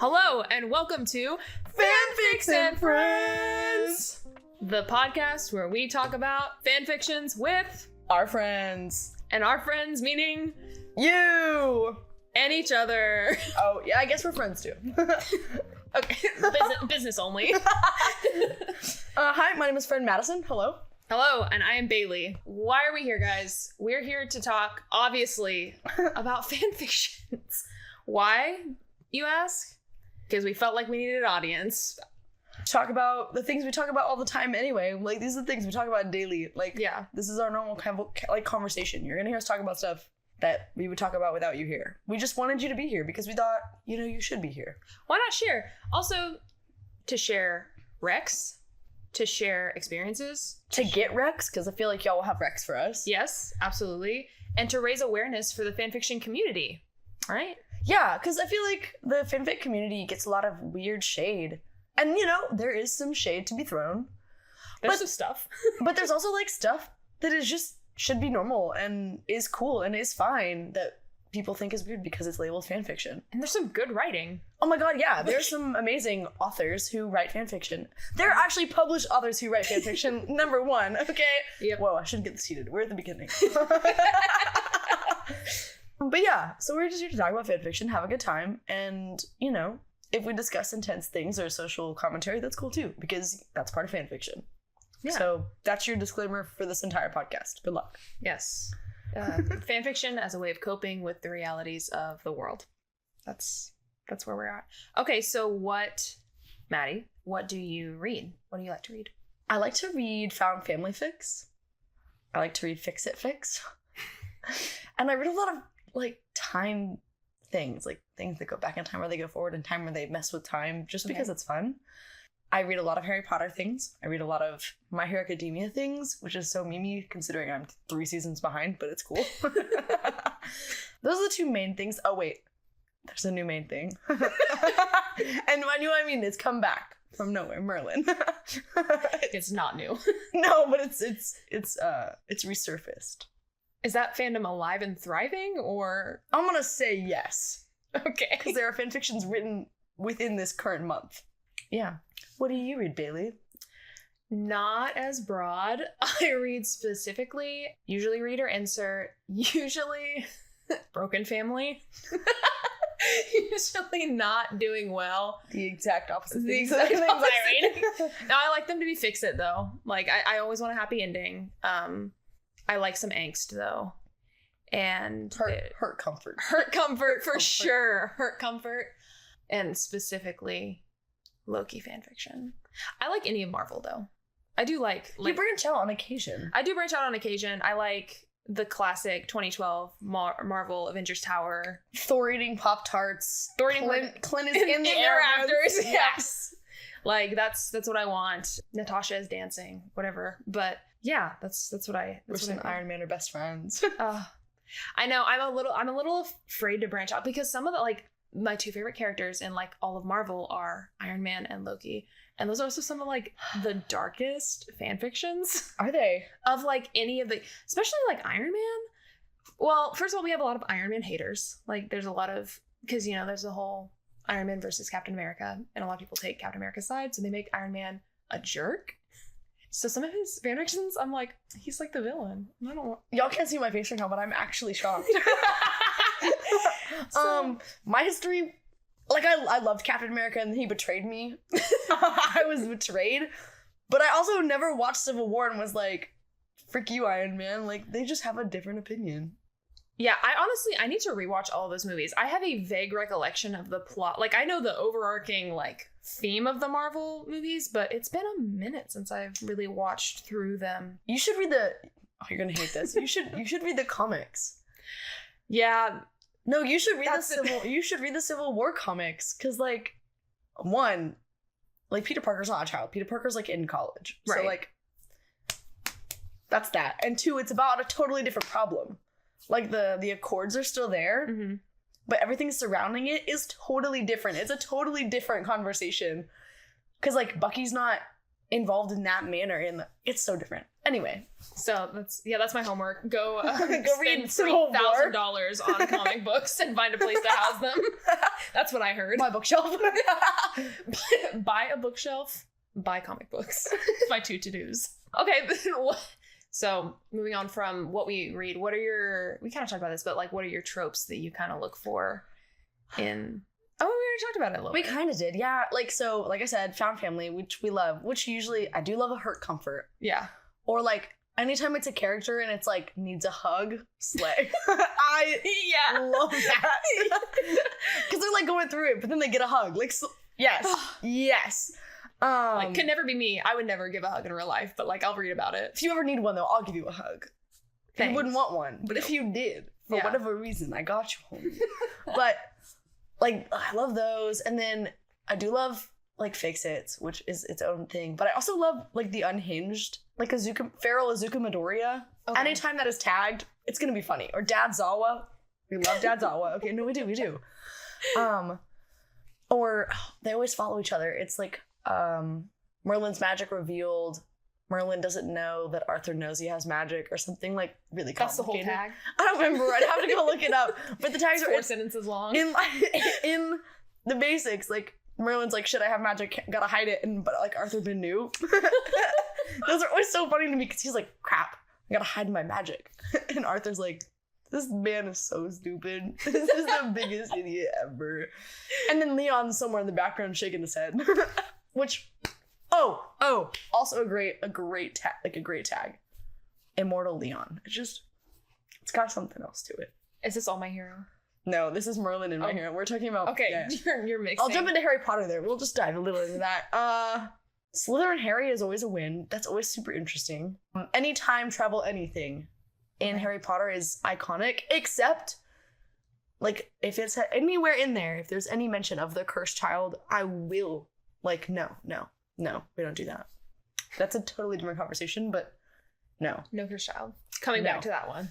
Hello, and welcome to Fanfiction and Friends, the podcast where we talk about fanfictions with our friends. And our friends meaning you and each other. Oh, yeah, I guess we're friends too. Okay, business only. Hi, my name is friend Madison. Hello. Hello, and I am Bailee. Why are we here, guys? We're here to talk, obviously, about fanfictions. Why, you ask? Because we felt like we needed an audience. Talk about the things we talk about all the time anyway. Like, these are the things we talk about daily. Like, yeah, this is our normal kind of like conversation. You're gonna hear us talk about stuff that we would talk about without you here. We just wanted you to be here because we thought, you should be here. Why not share? Also, to share recs, to share experiences. To get recs, because I feel like y'all will have recs for us. Yes, absolutely. And to raise awareness for the fanfiction community, right? Yeah, because I feel like the fanfic community gets a lot of weird shade. And, there is some shade to be thrown. There's some stuff. But there's also, stuff that is just should be normal and is cool and is fine that people think is weird because it's labeled fanfiction. And there's some good writing. Oh my god, yeah. There's some amazing authors who write fanfiction. There are actually published authors who write fanfiction, number one, okay? Yep. Whoa, I shouldn't get this heated. We're at the beginning. But yeah, so we're just here to talk about fanfiction, have a good time, and, if we discuss intense things or social commentary, that's cool too, because that's part of fanfiction. Yeah. So that's your disclaimer for this entire podcast. Good luck. Yes. Fanfiction as a way of coping with the realities of the world. That's where we're at. Okay, so Maddie, what do you read? What do you like to read? I like to read found family fics. I like to read fix it fix. And I read a lot of time things, things that go back in time or they go forward in time or they mess with time just because it's fun. I read a lot of Harry Potter things. I read a lot of My Hero Academia things, which is so memey considering I'm 3 seasons behind, but it's cool. Those are the 2 main things. Oh wait, there's a new main thing. And it's come back from nowhere, Merlin. It's not new. No, but it's resurfaced. Is that fandom alive and thriving, or? I'm gonna say yes. Okay. Because there are fanfictions written within this current month. Yeah. What do you read, Bailee? Not as broad. I read specifically, usually reader insert, usually broken family. Usually not doing well. The exact opposite. The exact things I read. Now, I like them to be fix it, though. I always want a happy ending. I like some angst, though. And hurt comfort. Hurt comfort, for sure. Hurt comfort. And specifically, Loki fanfiction. I like any of Marvel, though. I do like you branch out on occasion. I do branch out on occasion. I like the classic 2012 Marvel Avengers Tower. Thor eating Pop-Tarts. Clint is in the air rafters. Yes. That's what I want. Natasha is dancing, whatever. But yeah, that's what I. Bruce and Iron Man are best friends. I know. I'm a little afraid to branch out because some of the my 2 favorite characters in all of Marvel are Iron Man and Loki, and those are also some of the darkest fan fictions. Are they? Of any of the, especially Iron Man. Well, first of all, we have a lot of Iron Man haters. There's a lot of, because there's the whole Iron Man versus Captain America, and a lot of people take Captain America's side, so they make Iron Man a jerk. So some of his fanfictions, I'm like, he's the villain. I don't want... Y'all can't see my face right now, but I'm actually shocked. My history, I loved Captain America and he betrayed me. I was betrayed. But I also never watched Civil War and was like, frick you, Iron Man. They just have a different opinion. Yeah, I need to rewatch all of those movies. I have a vague recollection of the plot. I know the overarching, theme of the Marvel movies, but it's been a minute since I've really watched through them. You should read you're gonna hate this. You should read the comics. Yeah. No, you should read the Civil War comics, because, one, Peter Parker's not a child. Peter Parker's, in college. Right. So, that's that. And 2, it's about a totally different problem. The Accords are still there, mm-hmm. but everything surrounding it is totally different. It's a totally different conversation. Because, Bucky's not involved in that manner. It's so different. Anyway, So that's my homework. Go read spend some more. $3,000 on comic books and find a place to house them. That's what I heard. my bookshelf. Buy a bookshelf, buy comic books. It's my 2 to-dos. Okay, so moving on from what we read, we kind of talked about this, but like what are your tropes that you kind of look for in... Oh, we already talked about it a little We bit. kind of did, yeah. Like, so, like I said, found family, which we love, which usually, I do love a hurt comfort. Yeah. Or, like, anytime it's a character and it's, like, needs a hug, slay. I love that. Because they're, like, going through it, but then they get a hug. Like, so, yes. Yes. Like, could never be me. I would never give a hug in real life, but, like, I'll read about it. If you ever need one, though, I'll give you a hug. Thanks. You wouldn't want one. But if you did, for whatever reason, I got you home. But... like, I love those. And then I do love, like, Fix-Its, which is its own thing. But I also love, like, the unhinged. Like, Feral Azuka Midoriya. Okay. Anytime that is tagged, it's going to be funny. Or Dad Zawa. We love Dad Zawa. Okay, no, we do. Or they always follow each other. It's like, Merlin's magic revealed. Merlin doesn't know that Arthur knows he has magic or something, like, really complicated. That's the whole tag? I don't remember. I'd have to go look it up. But the tags it's are 4 sentences long. In the basics, like, Merlin's like, shit, I have magic, gotta hide it, but, like, Arthur Ben knew. Those are always so funny to me, because he's like, crap, I gotta hide my magic. And Arthur's like, this man is so stupid. This is the biggest idiot ever. And then Leon's somewhere in the background shaking his head. Which... Oh, also a great tag. Immortal Leon. It's got something else to it. Is this All My Hero? No, this is Merlin and My Hero. We're talking about... Okay, yeah. you're mixing. I'll jump into Harry Potter there. We'll just dive a little into that. Slytherin Harry is always a win. That's always super interesting. Any time travel anything in Harry Potter is iconic, except... like, if it's anywhere in there, if there's any mention of the cursed child, I will... like, no, we don't do that. That's a totally different conversation, but no. No cursed child. Coming back to that one.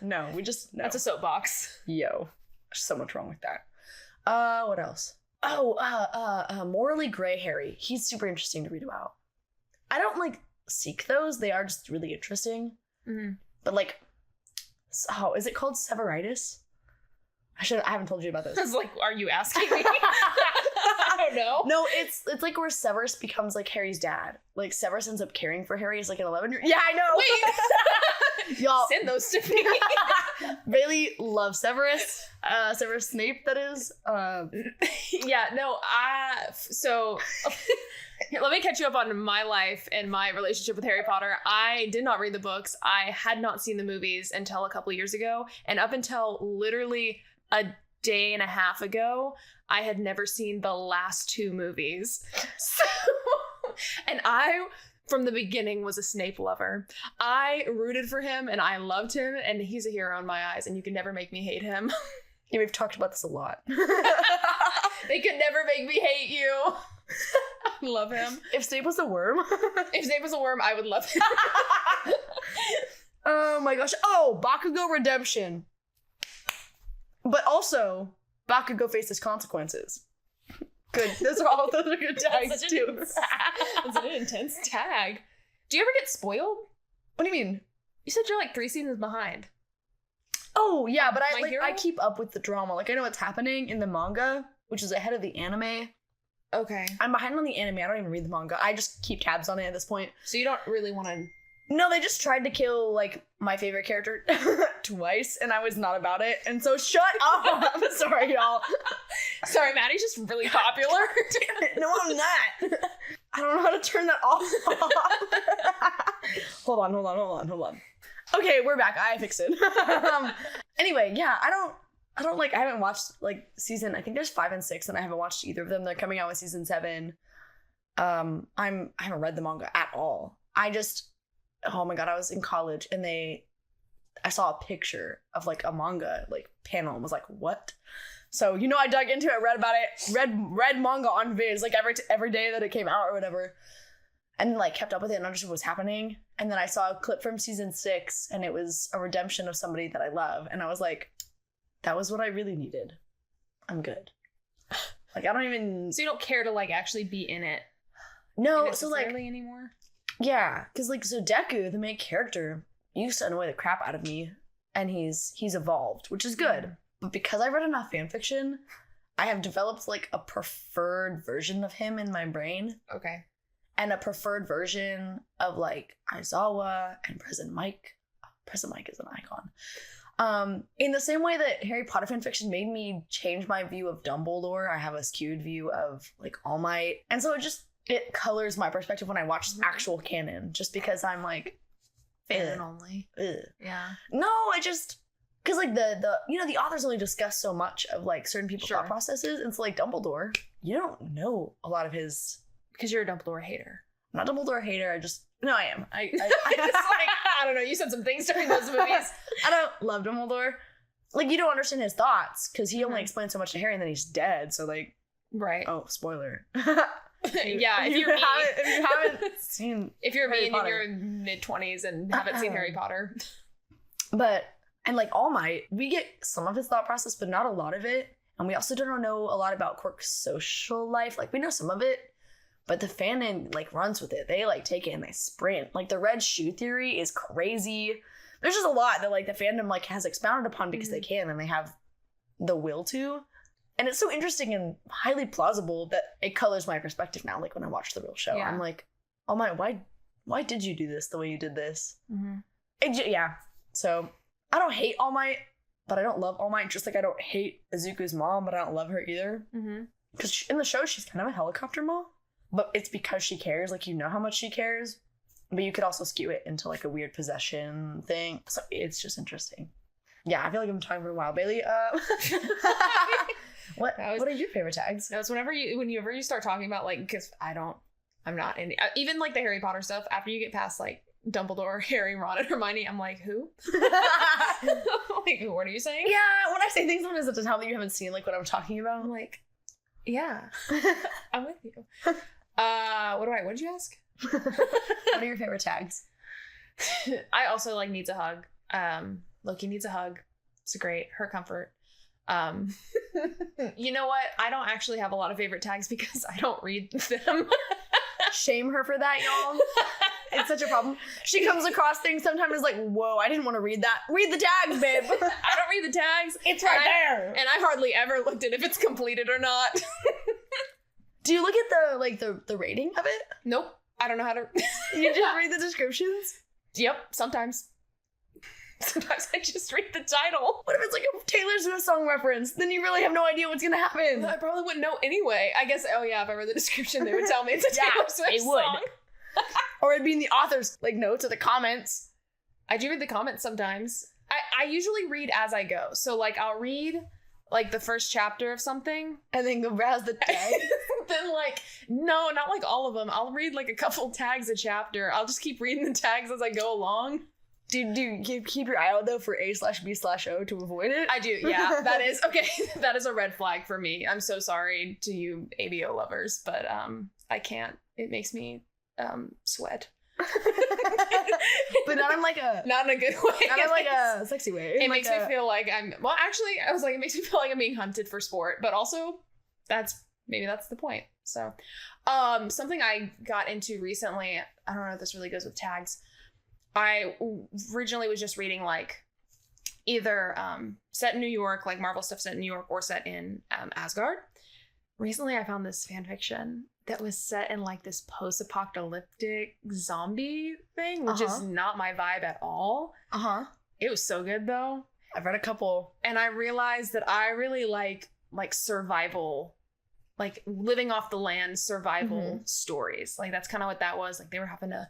No, we just, no. That's a soapbox. Yo, there's so much wrong with that. What else? Morally gray Harry. He's super interesting to read about. I don't, like, seek those. They are just really interesting. Mm-hmm. But, like, is it called Severitis? I haven't told you about this. I was like, are you asking me? I don't know. No, it's like where Severus becomes, like, Harry's dad. Like, Severus ends up caring for Harry as, like, an 11-year-old. Yeah, I know. Wait. Y'all. Send those to me. Bailee loves Severus. Severus Snape, that is. Yeah, no, so let me catch you up on my life and my relationship with Harry Potter. I did not read the books. I had not seen the movies until a couple years ago. And up until literally a day and a half ago, I had never seen the last 2 movies. And I, from the beginning, was a Snape lover. I rooted for him and I loved him, and he's a hero in my eyes, and you can never make me hate him. Yeah, we've talked about this a lot. They could never make me hate you. I love him. If Snape was a worm. If Snape was a worm, I would love him. Oh my gosh. Oh, Bakugo Redemption. But also, Bakugo faces consequences. Good. Those are good tags too. That's an intense tag. Do you ever get spoiled? What do you mean? You said you're like 3 seasons behind. Oh yeah, but I keep up with the drama. Like, I know what's happening in the manga, which is ahead of the anime. Okay. I'm behind on the anime. I don't even read the manga. I just keep tabs on it at this point. So you don't really want to... No, they just tried to kill, like, my favorite character twice, and I was not about it. And so shut up! I'm sorry, y'all. Sorry, Maddie's just really popular. No, I'm not. I don't know how to turn that off. Hold on. Okay, we're back. I fixed it. Anyway, yeah, I haven't watched, like, season, I think there's 5 and 6, and I haven't watched either of them. They're coming out with season 7. I haven't read the manga at all. Oh my god, I was in college, and I saw a picture of, like, a manga, like, panel, and was like, what? So, I dug into it, read about it, read manga on Viz, like, every day that it came out or whatever, and, like, kept up with it and understood what was happening. And then I saw a clip from season 6, and it was a redemption of somebody that I love, and I was like, that was what I really needed. I'm good. Like, I don't even... So you don't care to, like, actually be in it? No, so, like... anymore? Yeah, because like, so Deku, the main character, used to annoy the crap out of me, and he's evolved, which is good. But because I read enough fanfiction, I have developed like a preferred version of him in my brain. Okay. And a preferred version of like Aizawa and President Mike. President Mike is an icon. In the same way that Harry Potter fanfiction made me change my view of Dumbledore, I have a skewed view of like All Might. And so it colors my perspective when I watch actual canon, just because I'm like, fan only. Ugh. Yeah. No, I just, because like the authors only discuss so much of like certain people's thought processes. And so like Dumbledore, you don't know a lot of his. Because you're a Dumbledore hater. I'm not a Dumbledore hater. I am. I just like, I don't know. You said some things during those movies. I don't love Dumbledore. Like, you don't understand his thoughts because he only explains so much to Harry and then he's dead. So like, right. Oh, spoiler. Yeah, if you haven't seen, if you're Harry me and in Potter. your mid-20s and haven't seen Harry Potter. And like All Might, we get some of his thought process, but not a lot of it. And we also don't know a lot about Quirk's social life. Like, we know some of it. But the fandom, like, runs with it. They, like, take it and they sprint. Like, the red shoe theory is crazy. There's just a lot that, like, the fandom, like, has expounded upon because they can and they have the will to. And it's so interesting and highly plausible that it colors my perspective now, like, when I watch the real show. Yeah. I'm like, oh my, why did you do this the way you did this? Mm-hmm. Yeah. So, I don't hate All Might, but I don't love All Might. Just like I don't hate Izuku's mom, but I don't love her either. Because in the show, she's kind of a helicopter mom. But it's because she cares, like, you know how much she cares. But you could also skew it into, like, a weird possession thing. So it's just interesting. Yeah, I feel like I'm talking for a while. Bailee, what are your favorite tags? No, it's whenever you start talking about, like, because I'm not in, even, like, the Harry Potter stuff, after you get past, like, Dumbledore, Harry, Ron, and Hermione, I'm like, who? Like, what are you saying? Yeah, when I say things, sometimes it's to tell that you haven't seen, like, what I'm talking about. I'm like, yeah, I'm with you. What did you ask? What are your favorite tags? I also like needs a hug. Loki needs a hug. It's great. Her comfort. You know what? I don't actually have a lot of favorite tags because I don't read them. Shame her for that, y'all. It's such a problem. She comes across things sometimes is like, whoa, I didn't want to read that. Read the tags, babe. I don't read the tags. It's right there. And I hardly ever looked at if it's completed or not. Do you look at the rating of it? Nope. I don't know how to. You just read the descriptions? Yep. Sometimes I just read the title. What if it's like a Taylor Swift song reference? Then you really have no idea what's gonna happen. I probably wouldn't know anyway. I guess, if I read the description, they would tell me it's a Taylor Swift song. Or it'd be in the author's like notes or the comments. I do read the comments sometimes. I usually read as I go. So like I'll read like the first chapter of something. And then go browse the tag. Then like, no, not like all of them. I'll read like a couple tags a chapter. I'll just keep reading the tags as I go along. Do you keep your eye out though for A/B/O to avoid it? I do, yeah. That is, okay, that is a red flag for me. I'm so sorry to you ABO lovers, but I can't. It makes me sweat. But not in not in a good way. Not in like a sexy way. It makes me feel like it makes me feel like I'm being hunted for sport, but also that's the point. So something I got into recently, I don't know if this really goes with tags. I originally was just reading like either set in New York, like Marvel stuff set in New York, or set in Asgard. Recently I found this fan fiction that was set in like this post-apocalyptic zombie thing, which is not my vibe at all. It was so good though. I've read a couple. And I realized that I really like survival, like living off the land survival stories. Like that's kind of what that was. Like they were having to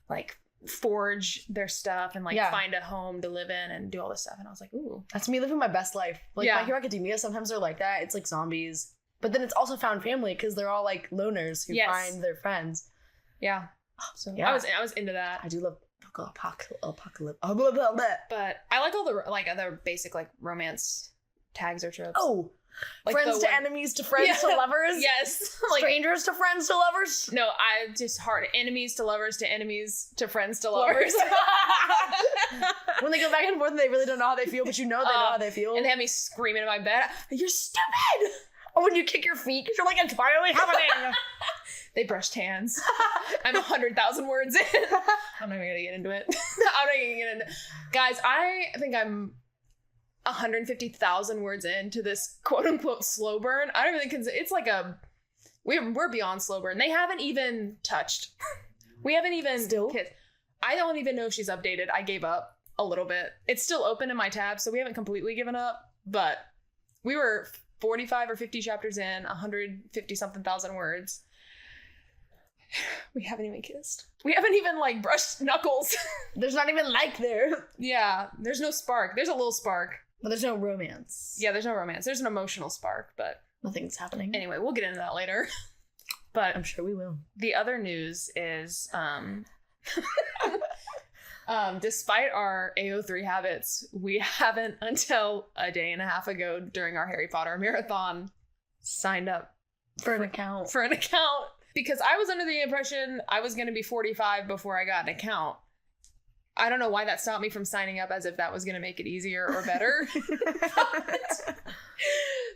like forge their stuff and like find a home to live in and do all this stuff. And I was like, ooh. That's me living my best life. Like My Hero Academia, sometimes they're like that. It's like zombies. But then it's also found family because they're all like loners who find their friends. Yeah. So yeah. I was into that. I do love apocalypse. But I like all the like other basic like romance tags or tropes. Oh, like friends to enemies to friends to lovers. Yes. Like, strangers to friends to lovers. No, I just enemies to lovers to enemies to friends to lovers. When they go back and forth and they really don't know how they feel, but you know they know how they feel. And they have me screaming in my bed, "You're stupid!" Or when you kick your feet because you're like, it's finally happening. They brushed hands. I'm 100,000 words in. I'm not even gonna get into it. I'm not gonna get into it. Guys, I think I'm 150,000 words into this quote unquote slow burn. I don't even consider it's like we're beyond slow burn. They haven't even touched. We haven't even still kissed. I don't even know if she's updated. I gave up a little bit. It's still open in my tab, so we haven't completely given up, but we were 45 or 50 chapters in, 150 something thousand words. We haven't even kissed. We haven't even like brushed knuckles. There's not even like there. Yeah, there's no spark. There's a little spark. But there's no romance. Yeah, there's no romance. There's an emotional spark, but nothing's happening. Anyway, we'll get into that later. But I'm sure we will. The other news is despite our AO3 habits, we haven't until a day and a half ago during our Harry Potter marathon signed up for an account. Because I was under the impression I was going to be 45 before I got an account. I don't know why that stopped me from signing up as if that was going to make it easier or better.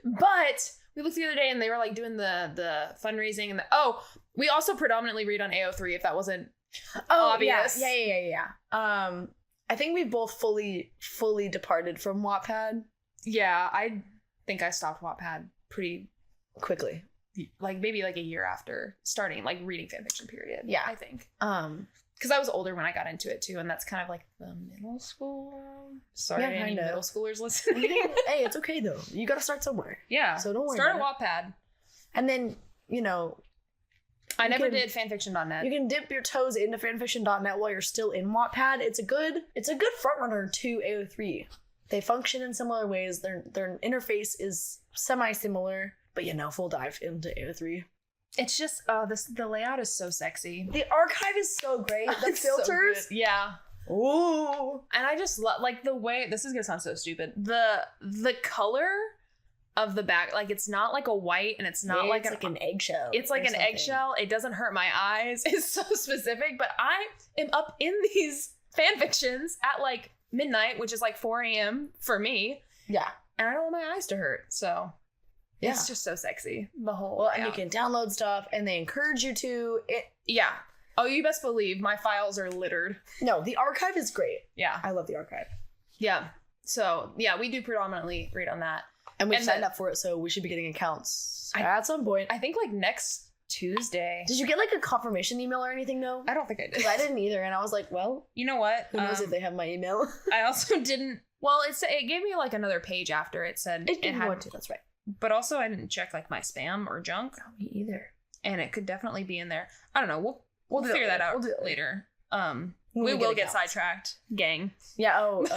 But we looked the other day and they were like doing the fundraising and we also predominantly read on AO3 if that wasn't obvious. Yeah. I think we both fully departed from Wattpad. Yeah, I think I stopped Wattpad pretty quickly. Like maybe like a year after starting like reading fanfiction period. Yeah. I think. Because I was older when I got into it too, and that's kind of like the middle school. Sorry, yeah, any middle schoolers listening. Hey, it's okay though. You gotta start somewhere. Yeah. So don't worry. Start at Wattpad. And then, I never did fanfiction.net. You can dip your toes into fanfiction.net while you're still in Wattpad. It's a good frontrunner to AO3. They function in similar ways. Their interface is semi-similar, but full dive into AO3. It's just the layout is so sexy. The archive is so great. The filters, so yeah. Ooh, and I just love like the way this is gonna sound so stupid. The color of the back, like it's not like a white and it's not like an eggshell. It's like an eggshell. It doesn't hurt my eyes. It's so specific. But I am up in these fanfictions at like midnight, which is like 4 a.m. for me. Yeah, and I don't want my eyes to hurt. So. Yeah. It's just so sexy. The whole well, and you can download stuff, and they encourage you to. Yeah. Oh, you best believe my files are littered. No, the archive is great. Yeah, I love the archive. Yeah. So yeah, we do predominantly read on that, and we've signed up for it, so we should be getting accounts at some point. I think like next Tuesday. Did you get like a confirmation email or anything? No, I don't think I did. Because I didn't either, and I was like, well, you know what? Who knows if they have my email? I also didn't. Well, it gave me like another page after it said it had one too. That's right. But also, I didn't check like my spam or junk. Oh, me either. And it could definitely be in there. I don't know. We'll figure that out later. We will get sidetracked, gang. Yeah. Oh.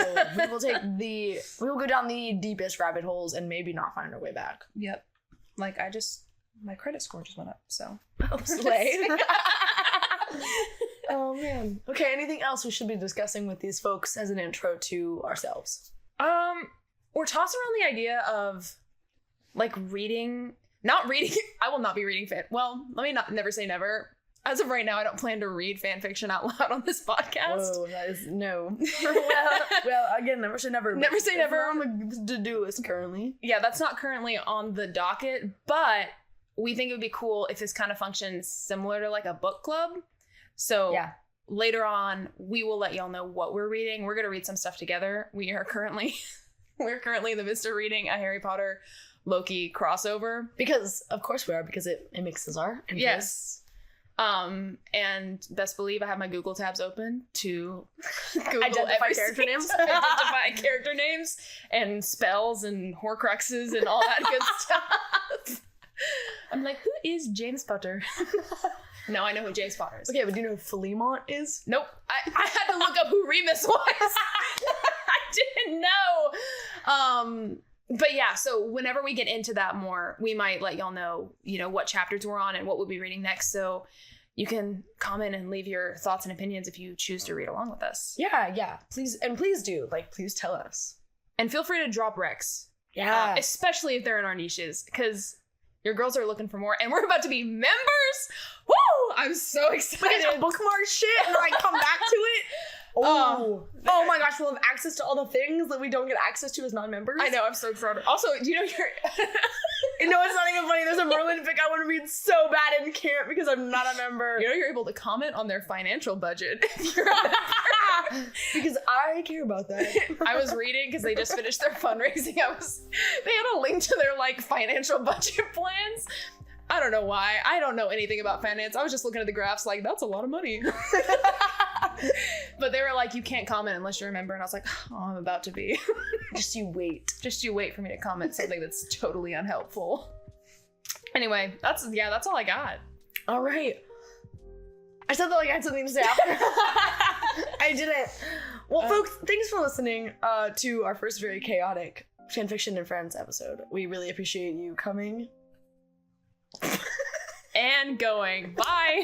we will go down the deepest rabbit holes and maybe not find our way back. Yep. Like my credit score just went up. So. Oh, slay. Oh man. Okay. Anything else we should be discussing with these folks as an intro to ourselves? We're tossing around the idea of. Like not reading. I will not be reading Well, let me never say never. As of right now, I don't plan to read fan fiction out loud on this podcast. Whoa, that is no. well, again, never say never. Never say never. On the to-do list currently. Yeah, that's not currently on the docket, but we think it would be cool if this kind of functions similar to like a book club. So yeah. Later on, we will let y'all know what we're reading. We're gonna read some stuff together. We're currently in the midst of reading a Harry Potter Loki crossover. Because of course we are, because it mixes our interests. Yes. And best believe I have my Google tabs open to Google identify character names. Identify character names and spells and horcruxes and all that good stuff. I'm like, who is James Potter? No, I know who James Potter is. Okay, but do you know who Philemon is? Nope. I had to look up who Remus was. I didn't know. But yeah, so whenever we get into that more, we might let y'all know, what chapters we're on and what we'll be reading next. So you can comment and leave your thoughts and opinions if you choose to read along with us. Yeah. Please do. Please tell us. And feel free to drop recs. Yeah. Especially if they're in our niches, because your girls are looking for more, and we're about to be members. Woo! I'm so excited. We get to bookmark shit and come back to it. Oh my gosh, we'll have access to all the things that we don't get access to as non-members. I know, I'm so excited. Also, do you know You know, it's not even funny. There's a Merlin fic I want to read so bad and can't because I'm not a member. You know, you're able to comment on their financial budget. Because I care about that. I was reading because they just finished their fundraising. They had a link to their like financial budget plans. I don't know why. I don't know anything about finance. I was just looking at the graphs like, that's a lot of money. But they were like, you can't comment unless you're a member. And I was like, oh, I'm about to be. Just you wait. Just you wait for me to comment something that's totally unhelpful. Anyway, that's all I got. All right. I said that like I had something to say after. I didn't. Well, folks, thanks for listening to our first very chaotic Fanfiction and Friends episode. We really appreciate you coming. And going. Bye.